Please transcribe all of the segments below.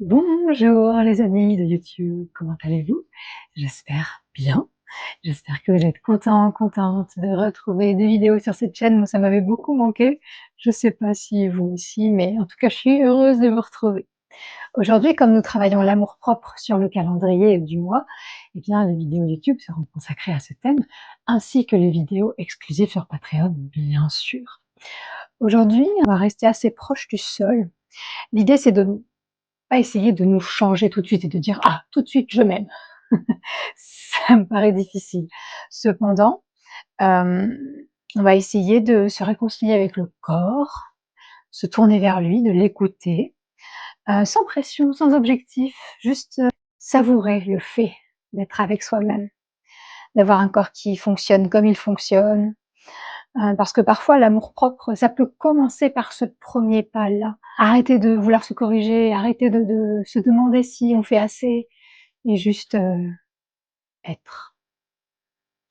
Bonjour les amis de YouTube, comment allez-vous? J'espère bien. J'espère que vous êtes contents, contentes de retrouver des vidéos sur cette chaîne. Moi, ça m'avait beaucoup manqué. Je sais pas si vous aussi, mais en tout cas, je suis heureuse de vous retrouver. Aujourd'hui, comme nous travaillons l'amour-propre sur le calendrier du mois, eh bien, les vidéos YouTube seront consacrées à ce thème, ainsi que les vidéos exclusives sur Patreon, bien sûr. Aujourd'hui, on va rester assez proche du sol. L'idée, c'est de pas essayer de nous changer tout de suite et de dire: «Ah, tout de suite je m'aime». Ça me paraît difficile. Cependant, hem, on va essayer de se réconcilier avec le corps, se tourner vers lui, de l'écouter, sans pression, sans objectif, juste, savourer le fait d'être avec soi-même, d'avoir un corps qui fonctionne comme il fonctionne, parce que parfois l'amour-propre, ça peut commencer par ce premier pas-là. Arrêter de vouloir se corriger, arrêter de se demander si on fait assez et juste, être.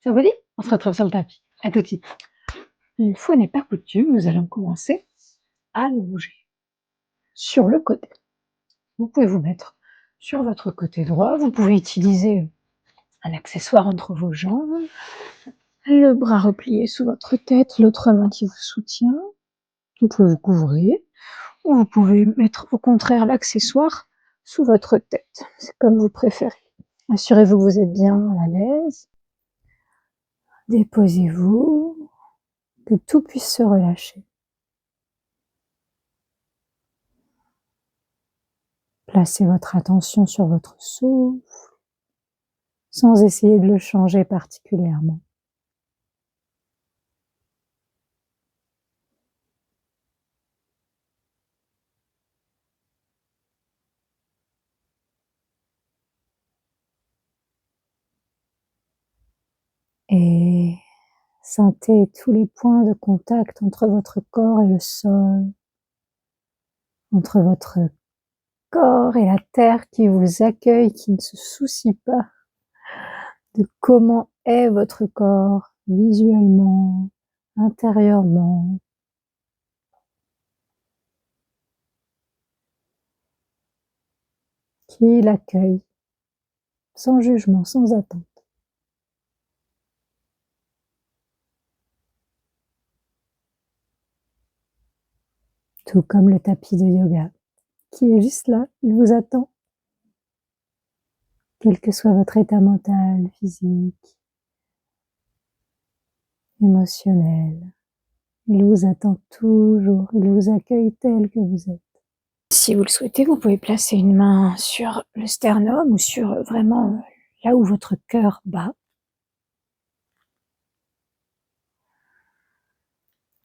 Ça vous dit? On se retrouve sur le tapis. À tout de suite. Une fois n'est pas coutume, nous allons commencer à nous bouger sur le côté. Vous pouvez vous mettre sur votre côté droit, vous pouvez utiliser un accessoire entre vos jambes, le bras replié sous votre tête, l'autre main qui vous soutient. Vous pouvez vous couvrir ou vous pouvez mettre au contraire l'accessoire sous votre tête. C'est comme vous préférez. Assurez-vous que vous êtes bien à l'aise. Déposez-vous, que tout puisse se relâcher. Placez votre attention sur votre souffle, sans essayer de le changer particulièrement. Et sentez tous les points de contact entre votre corps et le sol, entre votre corps et la terre qui vous accueille, qui ne se soucie pas de comment est votre corps visuellement, intérieurement. Qui l'accueille, sans jugement, sans attente. Tout comme le tapis de yoga, qui est juste là, il vous attend. Quel que soit votre état mental, physique, émotionnel, il vous attend toujours, il vous accueille tel que vous êtes. Si vous le souhaitez, vous pouvez placer une main sur le sternum ou sur vraiment là où votre cœur bat.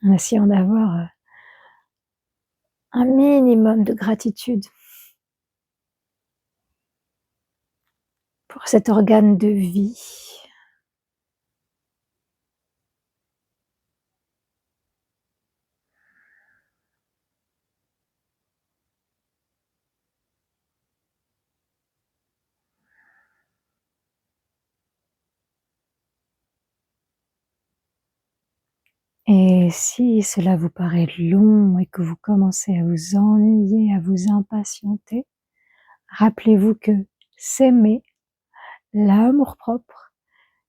En essayant d'avoir un minimum de gratitude pour cet organe de vie. Et si cela vous paraît long et que vous commencez à vous ennuyer, à vous impatienter, rappelez-vous que s'aimer, l'amour-propre,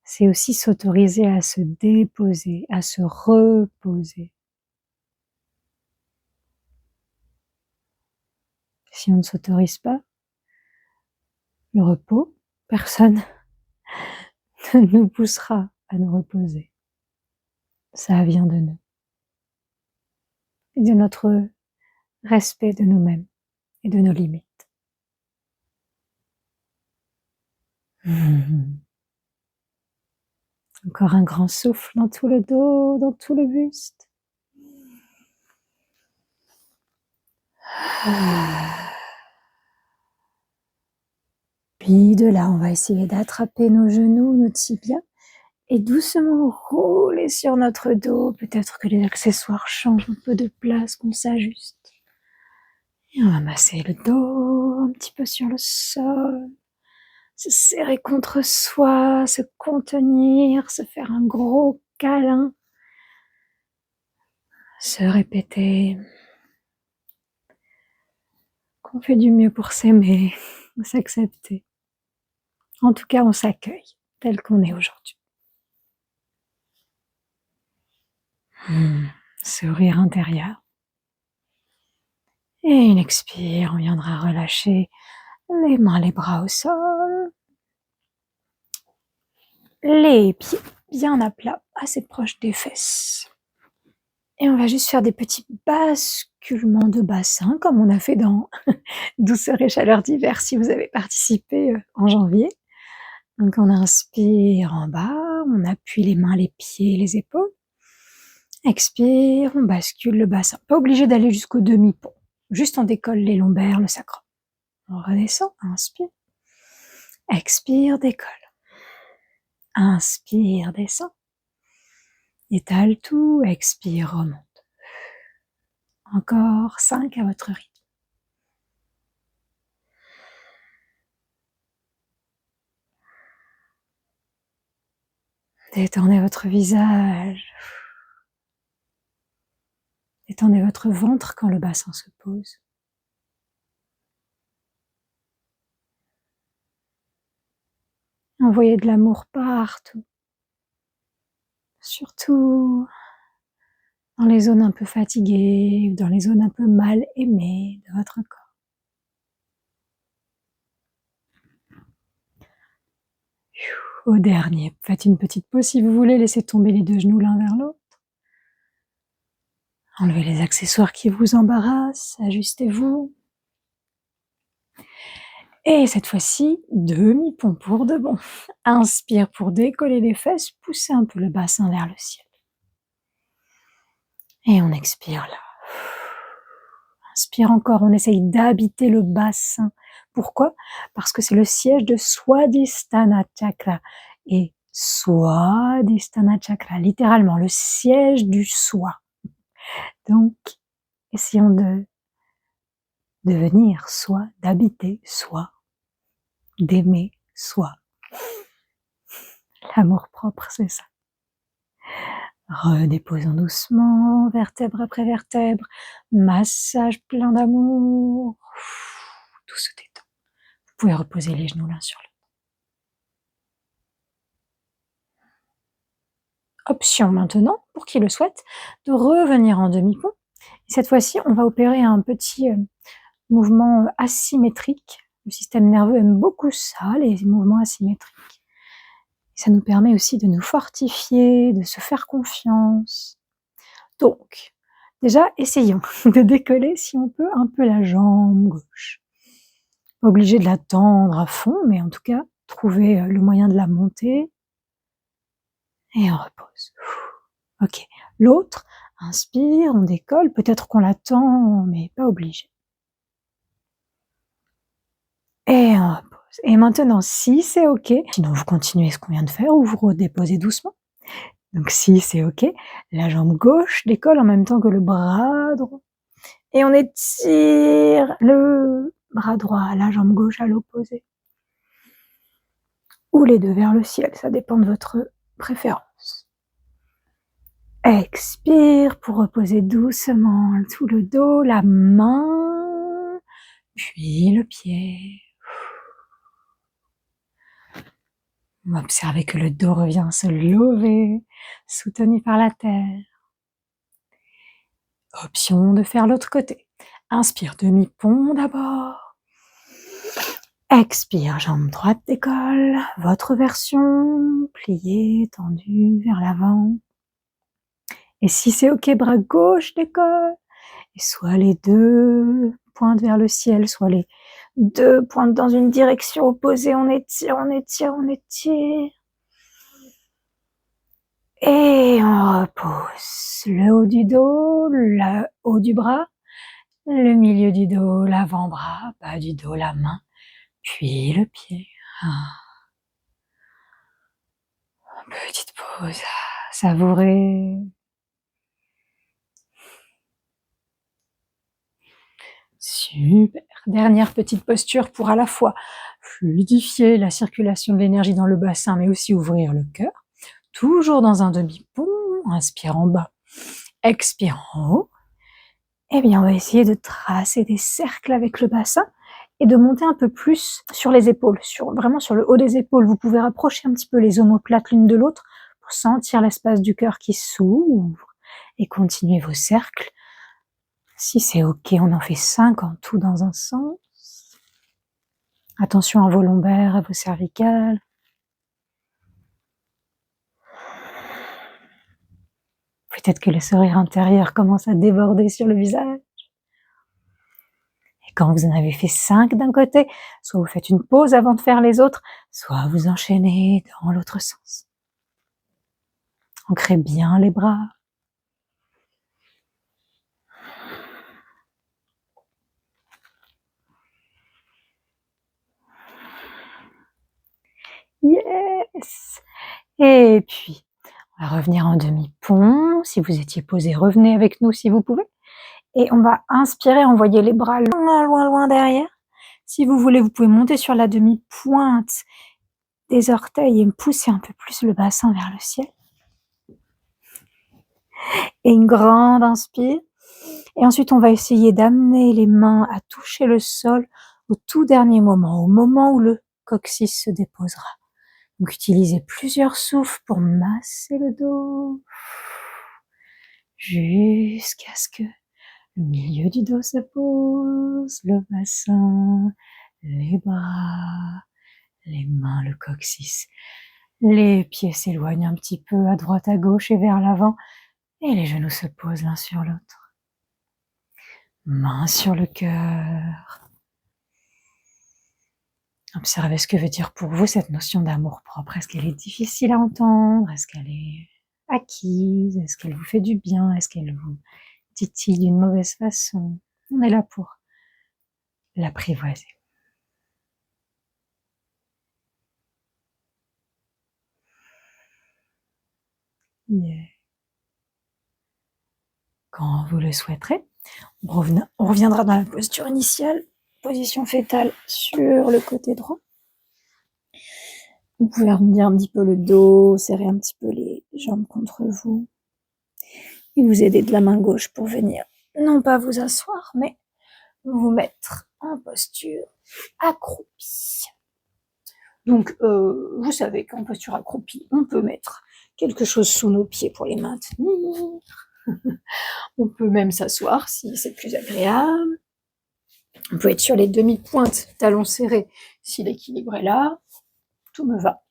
c'est aussi s'autoriser à se déposer, à se reposer. Si on ne s'autorise pas le repos, personne ne nous poussera à nous reposer. Ça vient de nous et de notre respect de nous-mêmes et de nos limites. Encore un grand souffle dans tout le dos, dans tout le buste. Puis de là, on va essayer d'attraper nos genoux, nos tibias et doucement rouler sur notre dos. Peut-être que les accessoires changent un peu de place, qu'on s'ajuste. Et on va masser le dos un petit peu sur le sol, se serrer contre soi, se contenir, se faire un gros câlin, se répéter qu'on fait du mieux pour s'aimer, s'accepter. En tout cas, on s'accueille tel qu'on est aujourd'hui. Sourire intérieur. Et une expire, on viendra relâcher les mains, les bras au sol. Les pieds bien à plat, assez proches des fesses. Et on va juste faire des petits basculements de bassin, comme on a fait dans Douceur et chaleur d'hiver, si vous avez participé en janvier. Donc on inspire en bas, on appuie les mains, les pieds, les épaules. Expire, on bascule le bassin. Pas obligé d'aller jusqu'au demi-pont. Juste on décolle les lombaires, le sacrum. On redescend, inspire. Expire, décolle. Inspire, descend. Étale tout, expire, remonte. Encore 5 à votre rythme. Détendez votre visage. Détendez votre ventre quand le bassin se pose. Envoyez de l'amour partout. Surtout dans les zones un peu fatiguées ou dans les zones un peu mal aimées de votre corps. Au dernier, faites une petite pause si vous voulez, laissez tomber les deux genoux l'un vers l'autre. Enlevez les accessoires qui vous embarrassent, ajustez-vous. Et cette fois-ci, demi-pont pour de bon. Inspire pour décoller les fesses, poussez un peu le bassin vers le ciel. Et on expire là. Inspire encore, on essaye d'habiter le bassin. Pourquoi? Parce que c'est le siège de Swadhisthana Chakra. Et Swadhisthana Chakra, littéralement, le siège du soi. Donc, essayons de devenir soi, d'habiter soi, d'aimer soi. L'amour propre, c'est ça. Redéposons doucement, vertèbre après vertèbre, massage plein d'amour. Tout se détend. Vous pouvez reposer les genoux l'un sur l'autre. Option maintenant, pour qui le souhaite, de revenir en demi-pont. Cette fois-ci, on va opérer un petit mouvement asymétrique. Le système nerveux aime beaucoup ça, les mouvements asymétriques. Ça nous permet aussi de nous fortifier, de se faire confiance. Donc, déjà, essayons de décoller, si on peut, un peu la jambe gauche. Pas obligé de la tendre à fond, mais en tout cas, trouver le moyen de la monter. Et on repose. Ok. L'autre, inspire, on décolle. Peut-être qu'on la tend, mais pas obligé. Et on repose. Et maintenant, si c'est ok, sinon vous continuez ce qu'on vient de faire ou vous redéposez doucement. Donc si c'est ok, la jambe gauche décolle en même temps que le bras droit. Et on étire le bras droit, la jambe gauche à l'opposé. Ou les deux vers le ciel, ça dépend de votre préférence. Expire pour reposer doucement tout le dos, la main, puis le pied. On va observer que le dos revient se lever, soutenu par la terre. Option de faire l'autre côté. Inspire, demi-pont d'abord. Expire, jambe droite décolle. Votre version, pliée, tendue vers l'avant. Et si c'est ok, bras gauche décolle. Et soit les deux pointent vers le ciel, soit les deux pointent dans une direction opposée. On étire, on étire, on étire. Et on repose. Le haut du dos, le haut du bras, le milieu du dos, l'avant-bras, bas du dos, la main, puis le pied. Petite pause, savourez. Super. Dernière petite posture pour à la fois fluidifier la circulation de l'énergie dans le bassin, mais aussi ouvrir le cœur. Toujours dans un demi-pont. Inspire en bas, expire en haut. Eh bien, on va essayer de tracer des cercles avec le bassin et de monter un peu plus sur les épaules, vraiment sur le haut des épaules. Vous pouvez rapprocher un petit peu les omoplates l'une de l'autre pour sentir l'espace du cœur qui s'ouvre et continuer vos cercles. Si c'est OK, on en fait 5 en tout dans un sens. Attention à vos lombaires, à vos cervicales. Peut-être que le sourire intérieur commence à déborder sur le visage. Et quand vous en avez fait 5 d'un côté, soit vous faites une pause avant de faire les autres, soit vous enchaînez dans l'autre sens. Ancrez bien les bras. Yes! Et puis, on va revenir en demi-pont. Si vous étiez posé, revenez avec nous si vous pouvez. Et on va inspirer, envoyer les bras loin, loin, loin derrière. Si vous voulez, vous pouvez monter sur la demi-pointe des orteils et pousser un peu plus le bassin vers le ciel. Et une grande inspire. Et ensuite, on va essayer d'amener les mains à toucher le sol au tout dernier moment, au moment où le coccyx se déposera. Donc, utilisez plusieurs souffles pour masser le dos jusqu'à ce que le milieu du dos se pose, le bassin, les bras, les mains, le coccyx. Les pieds s'éloignent un petit peu à droite, à gauche et vers l'avant. Et les genoux se posent l'un sur l'autre. Main sur le cœur. Observez ce que veut dire pour vous cette notion d'amour-propre. Est-ce qu'elle est difficile à entendre? Est-ce qu'elle est acquise? Est-ce qu'elle vous fait du bien? Est-ce qu'elle vous titille d'une mauvaise façon? On est là pour l'apprivoiser. Yeah. Quand vous le souhaiterez, on reviendra dans la posture initiale, position fétale sur le côté droit. Vous pouvez arrondir un petit peu le dos, serrer un petit peu les jambes contre vous et vous aider de la main gauche pour venir, non pas vous asseoir, mais vous mettre en posture accroupie. Donc, vous savez qu'en posture accroupie, on peut mettre quelque chose sous nos pieds pour les maintenir. On peut même s'asseoir si c'est plus agréable. On peut être sur les demi-pointes, talons serrés, si l'équilibre est là. Tout me va.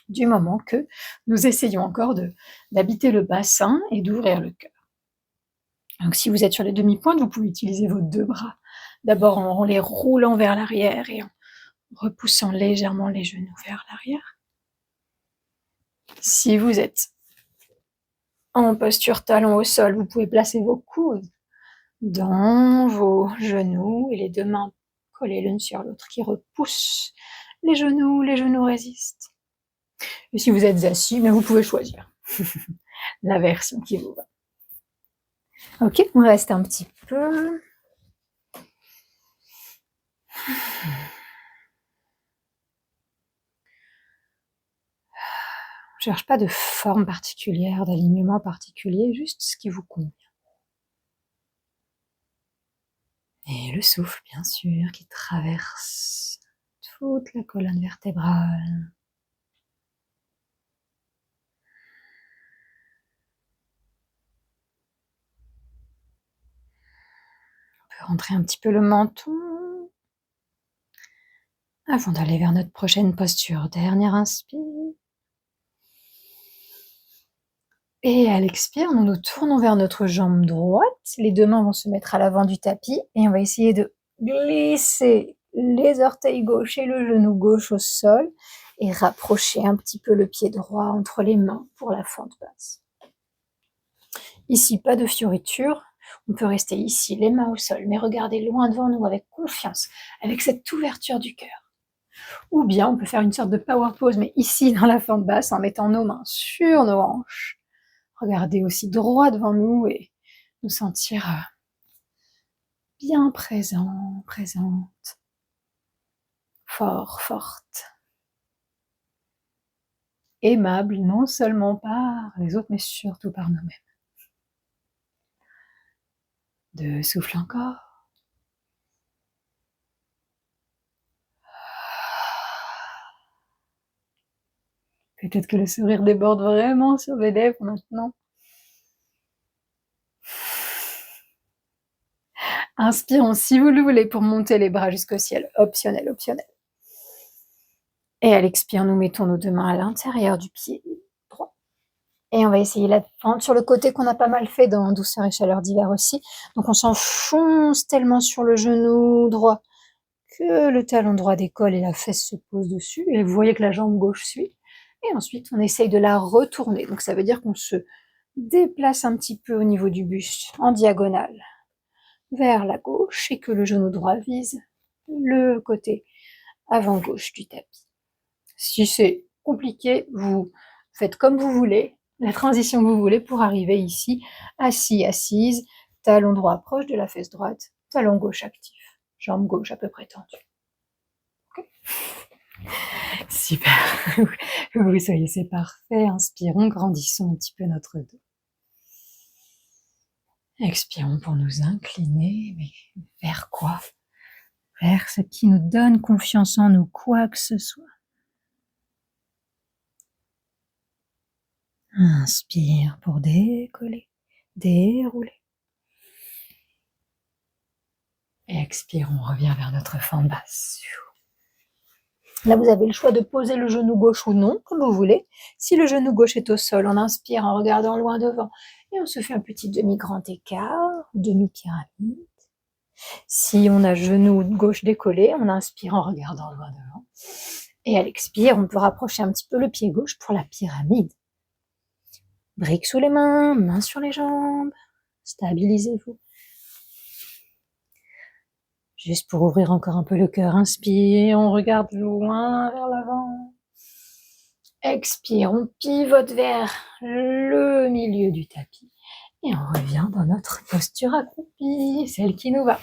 Du moment que nous essayons encore d'habiter le bassin et d'ouvrir le cœur. Donc si vous êtes sur les demi-pointes, vous pouvez utiliser vos 2 bras. D'abord en les roulant vers l'arrière et en repoussant légèrement les genoux vers l'arrière. Si vous êtes en posture talon au sol, vous pouvez placer vos coudes dans vos genoux et les 2 mains collées l'une sur l'autre qui repoussent les genoux résistent. Et si vous êtes assis, mais vous pouvez choisir la version qui vous va. Ok, on reste un petit peu. On cherche pas de forme particulière, d'alignement particulier, juste ce qui vous convient. Et le souffle, bien sûr, qui traverse toute la colonne vertébrale. On peut rentrer un petit peu le menton avant d'aller vers notre prochaine posture. Dernière inspire. Et à l'expire, nous nous tournons vers notre jambe droite. Les 2 mains vont se mettre à l'avant du tapis et on va essayer de glisser les orteils gauche et le genou gauche au sol et rapprocher un petit peu le pied droit entre les mains pour la fente basse. Ici, pas de fioriture. On peut rester ici, les mains au sol, mais regardez loin devant nous avec confiance, avec cette ouverture du cœur. Ou bien, on peut faire une sorte de power pose, mais ici, dans la fente basse, en mettant nos mains sur nos hanches. Regardez aussi droit devant nous et nous sentir bien présent, présente, fort, forte, aimable non seulement par les autres, mais surtout par nous-mêmes. 2 souffles encore. Peut-être que le sourire déborde vraiment sur les lèvres maintenant. Inspirons si vous le voulez pour monter les bras jusqu'au ciel. Optionnel, optionnel. Et à l'expire, nous mettons nos 2 mains à l'intérieur du pied droit. Et on va essayer la fente sur le côté qu'on a pas mal fait dans Douceur et Chaleur d'hiver aussi. Donc on s'enfonce tellement sur le genou droit que le talon droit décolle et la fesse se pose dessus. Et vous voyez que la jambe gauche suit. Et ensuite, on essaye de la retourner. Donc ça veut dire qu'on se déplace un petit peu au niveau du buste en diagonale vers la gauche et que le genou droit vise le côté avant-gauche du tapis. Si c'est compliqué, vous faites comme vous voulez, la transition que vous voulez pour arriver ici, assis, assise, talon droit proche de la fesse droite, talon gauche actif, jambe gauche à peu près tendue. Okay. Super, vous voyez, c'est parfait. Inspirons, grandissons un petit peu notre dos. Expirons pour nous incliner, mais vers quoi? Vers ce qui nous donne confiance en nous, quoi que ce soit. Inspire pour décoller, dérouler. Et expire, on revient vers notre fente basse. Là, vous avez le choix de poser le genou gauche ou non, comme vous voulez. Si le genou gauche est au sol, on inspire en regardant loin devant et on se fait un petit demi-grand écart, demi-pyramide. Si on a genou gauche décollé, on inspire en regardant loin devant. Et à l'expire, on peut rapprocher un petit peu le pied gauche pour la pyramide. Briques sous les mains, mains sur les jambes. Stabilisez-vous. Juste pour ouvrir encore un peu le cœur, inspire, on regarde loin vers l'avant. Expire, on pivote vers le milieu du tapis. Et on revient dans notre posture accroupie, celle qui nous va.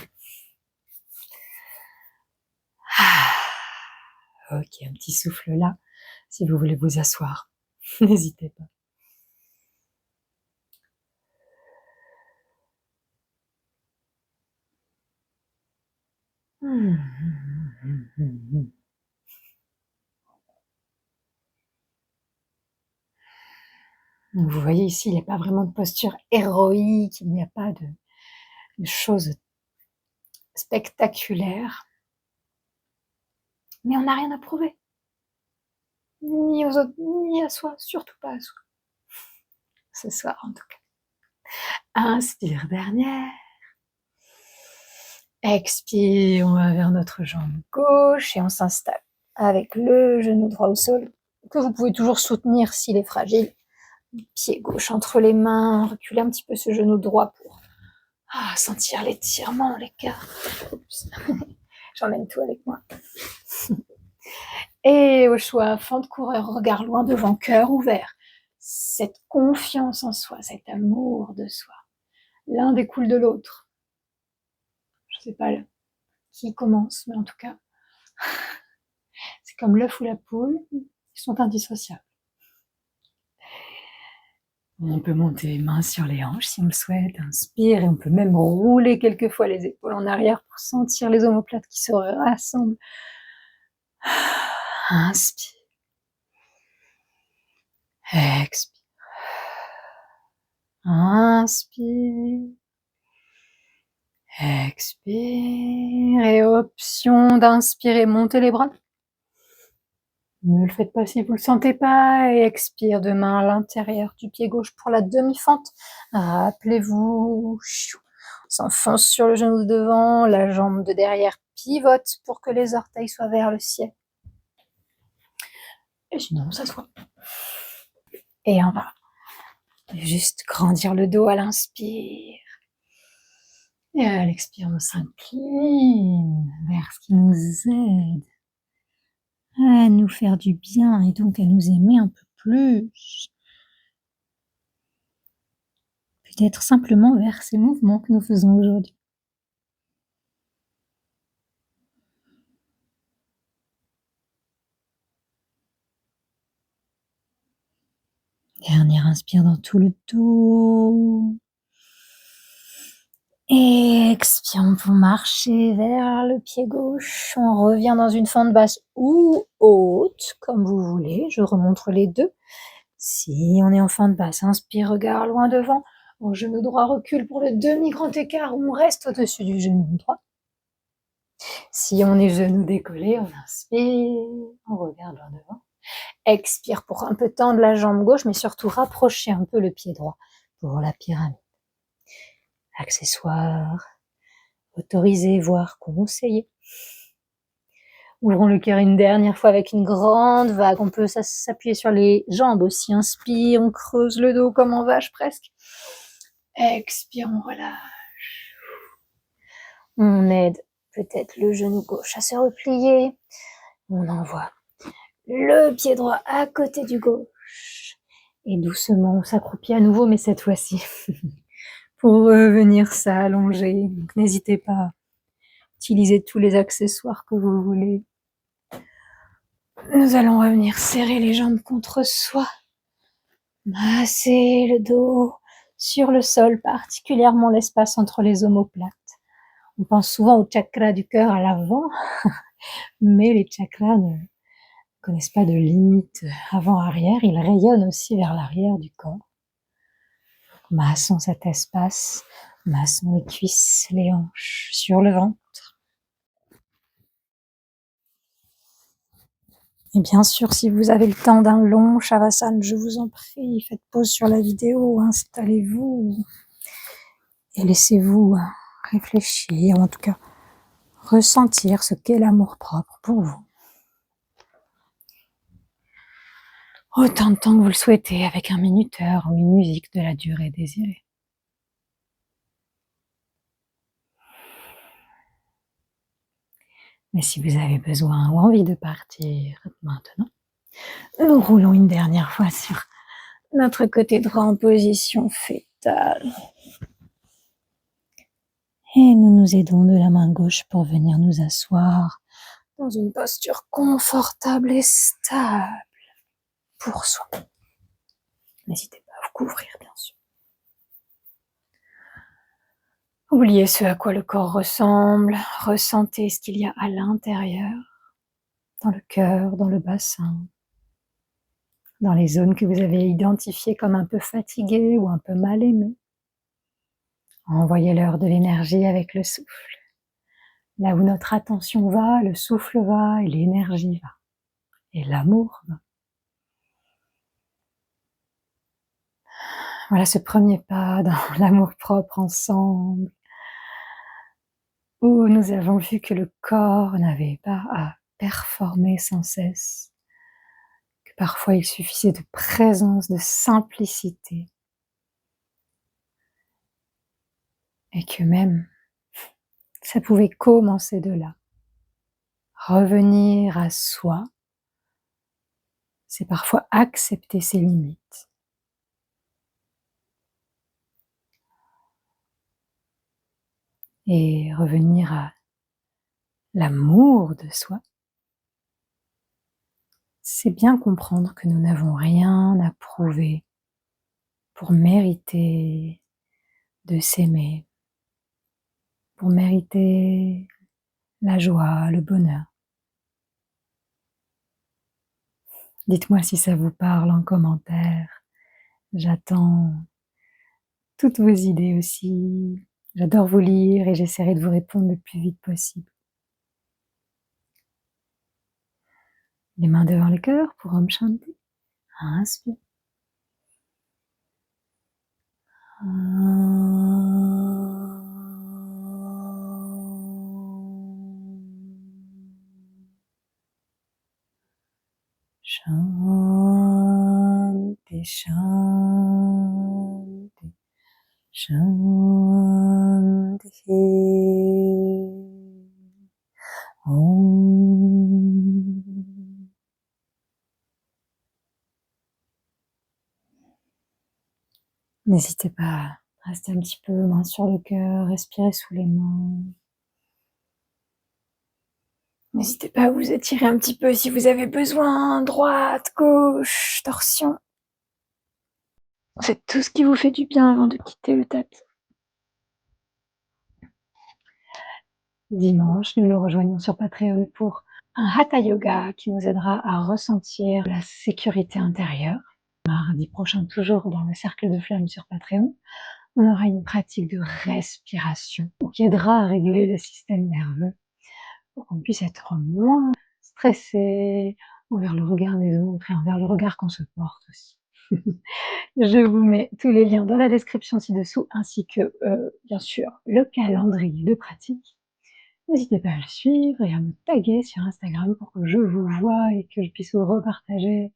Ok, un petit souffle là, si vous voulez vous asseoir. N'hésitez pas. Vous voyez ici, il n'y a pas vraiment de posture héroïque, il n'y a pas de choses spectaculaires. Mais on n'a rien à prouver. Ni aux autres, ni à soi, surtout pas à soi. Ce soir en tout cas. Inspire, dernière. Expire, on va vers notre jambe gauche et on s'installe avec le genou droit au sol, que vous pouvez toujours soutenir s'il est fragile. Pied gauche entre les mains, reculez un petit peu ce genou droit pour sentir l'étirement, l'écart. J'emmène tout avec moi. Et au choix, fente coureur, regard loin devant, cœur ouvert. Cette confiance en soi, cet amour de soi. L'un découle de l'autre. Je sais pas qui commence, mais en tout cas, c'est comme l'œuf ou la poule, ils sont indissociables. On peut monter les mains sur les hanches si on le souhaite, inspire, et on peut même rouler quelquefois les épaules en arrière pour sentir les omoplates qui se rassemblent. Inspire. Expire. Inspire. Expire. Et option d'inspirer, montez les bras. Ne le faites pas si vous ne le sentez pas. Et expire de main à l'intérieur du pied gauche pour la demi-fente. Rappelez-vous. On s'enfonce sur le genou de devant, la jambe de derrière pivote pour que les orteils soient vers le ciel. Et sinon, on s'assoit. Et on va juste grandir le dos à l'inspire. Et à l'expire, on s'incline vers ce qui nous aide à nous faire du bien et donc à nous aimer un peu plus. Peut-être simplement vers ces mouvements que nous faisons aujourd'hui. Dernière inspire dans tout le dos. Et expirons pour marcher vers le pied gauche. On revient dans une fente basse ou haute, comme vous voulez. Je remontre les deux. Si on est en fente basse, inspire, regard loin devant. Au genou droit, recule pour le demi-grand écart. On reste au-dessus du genou droit. Si on est genou décollé, on inspire, on regarde loin devant. Expire pour un peu tendre la jambe gauche, mais surtout rapprocher un peu le pied droit pour la pyramide. Accessoires, autorisé, voire conseillé. Ouvrons le cœur une dernière fois avec une grande vague. On peut s'appuyer sur les jambes aussi. Inspire, on creuse le dos comme en vache presque. Expire, on relâche. On aide peut-être le genou gauche à se replier. On envoie le pied droit à côté du gauche. Et doucement, on s'accroupit à nouveau, mais cette fois-ci, pour revenir s'allonger. Donc, n'hésitez pas à utiliser tous les accessoires que vous voulez. Nous allons revenir serrer les jambes contre soi. Masser le dos sur le sol, particulièrement l'espace entre les omoplates. On pense souvent au chakra du cœur à l'avant, mais les chakras ne connaissent pas de limite avant-arrière. Ils rayonnent aussi vers l'arrière du corps. Massons cet espace, massons les cuisses, les hanches, sur le ventre. Et bien sûr, si vous avez le temps d'un long Shavasana, je vous en prie, faites pause sur la vidéo, installez-vous et laissez-vous réfléchir, en tout cas ressentir ce qu'est l'amour-propre pour vous. Autant de temps que vous le souhaitez, avec un minuteur ou une musique de la durée désirée. Mais si vous avez besoin ou envie de partir maintenant, nous roulons une dernière fois sur notre côté droit en position fétale. Et nous nous aidons de la main gauche pour venir nous asseoir dans une posture confortable et stable pour soi. N'hésitez pas à vous couvrir, bien sûr. Oubliez ce à quoi le corps ressemble, ressentez ce qu'il y a à l'intérieur, dans le cœur, dans le bassin, dans les zones que vous avez identifiées comme un peu fatiguées ou un peu mal aimées. Envoyez-leur de l'énergie avec le souffle. Là où notre attention va, le souffle va et l'énergie va. Et l'amour va. Voilà ce premier pas dans l'amour-propre ensemble, où nous avons vu que le corps n'avait pas à performer sans cesse, que parfois il suffisait de présence, de simplicité, et que même ça pouvait commencer de là. Revenir à soi, c'est parfois accepter ses limites. Et revenir à l'amour de soi, c'est bien comprendre que nous n'avons rien à prouver pour mériter de s'aimer, pour mériter la joie, le bonheur. Dites-moi si ça vous parle en commentaire. J'attends toutes vos idées aussi. J'adore vous lire et j'essaierai de vous répondre le plus vite possible. Les mains devant le cœur pour Om Shanti. Inspire. Shanti, Shanti, Shanti. Om. N'hésitez pas à rester un petit peu main sur le cœur, respirer sous les mains. N'hésitez pas à vous étirer un petit peu si vous avez besoin, droite, gauche, torsion. Faites tout ce qui vous fait du bien avant de quitter le tapis. Dimanche, nous nous rejoignons sur Patreon pour un hatha yoga qui nous aidera à ressentir la sécurité intérieure. Mardi prochain, toujours dans le cercle de flammes sur Patreon, on aura une pratique de respiration qui aidera à réguler le système nerveux pour qu'on puisse être moins stressé envers le regard des autres et envers le regard qu'on se porte aussi. Je vous mets tous les liens dans la description ci-dessous ainsi que, bien sûr, le calendrier de pratique. N'hésitez pas à le suivre et à me taguer sur Instagram pour que je vous voie et que je puisse vous repartager,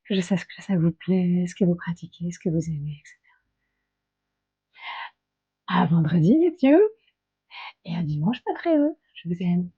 que je sache que ça vous plaît, ce que vous pratiquez, ce que vous aimez, et cetera. À vendredi, les dieux, et à dimanche, Patreon. Je vous aime.